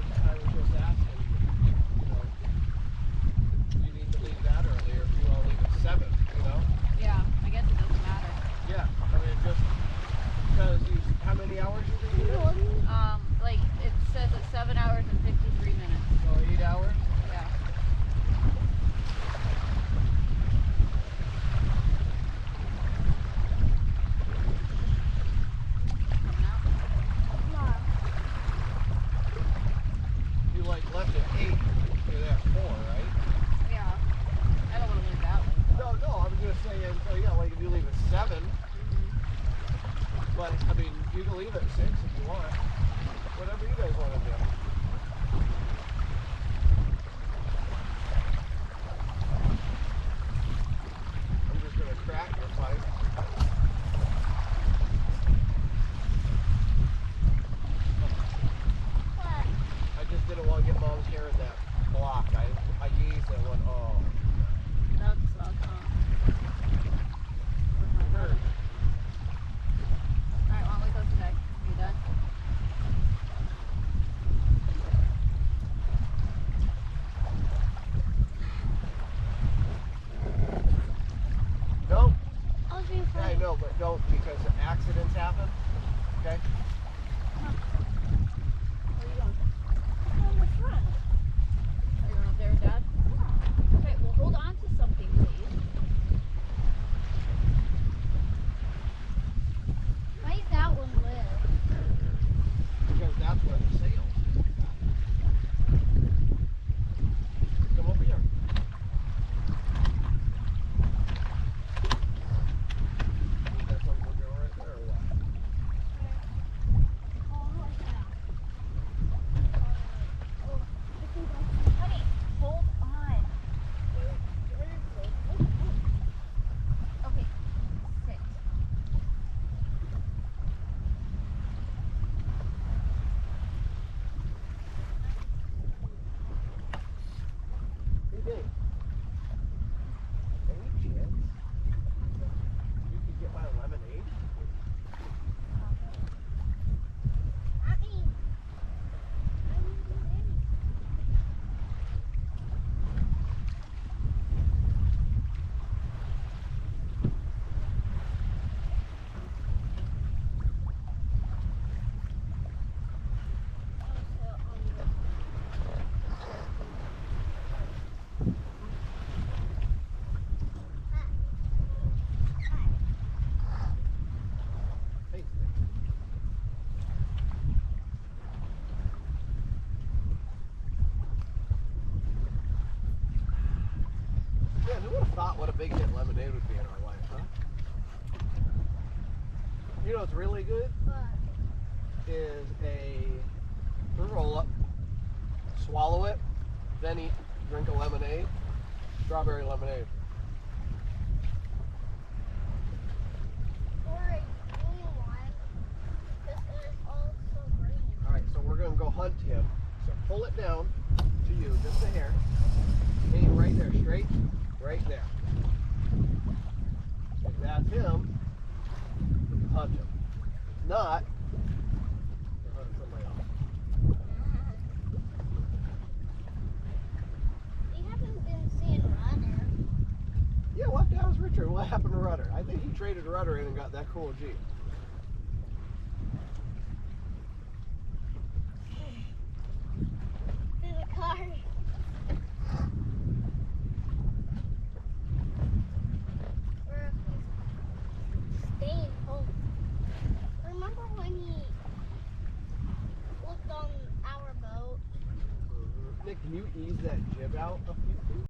I was just asking, you know, you need to leave that earlier if you want to leave at 7, you know? Yeah, I guess it doesn't matter. Yeah, I mean, just because how many hours you think you do? Like it says it's 7 hours and 53 minutes. So 8 hours? Yeah. Coming out? You like left at 8, you're there at 4, right? Yeah. I don't want to leave that one. No, I was just saying, so yeah, like if you leave at 7, but I mean, you can leave at 6 if you want. Whatever you guys want to do. I'm just going to crack your pipe. I just didn't want to get Mom's hair in that block. I gazed and went, oh. That sucks, huh? Hurt. Alright, why don't we go today? You done? Don't. I was being Yeah, I funny. know, but don't because accidents happen. Okay? Where are you going? On the front. Are you going up there with Dad? Okay, well hold on to something, please. Why is that one lit? Because that's where the sails. Come over here. Is that something we're doing right there or what? Oh, like that. Oh, I think Honey, hold on. Okay, sit. Hey, Dave. Any chance you could get my lemonade? Thanks, Dave. Man, who would have thought what a big hit lemonade would be in our life, huh? You know what's really good? Is a fruit roll up, swallow it, then drink a lemonade, strawberry lemonade. All right, so we're gonna go hunt him. So pull it down to you, just a hair. Aim right there, straight, right there. If that's him, you can hunt him. If not, you're hunting somebody else. You haven't been seeing Runner. Yeah, what the hell's Richard? What happened to Rudder? I think he traded Rudder in and got that cool Jeep. There's a car. Or staying home. Remember when he looked on our boat? Nick, can you ease that jib out a few feet?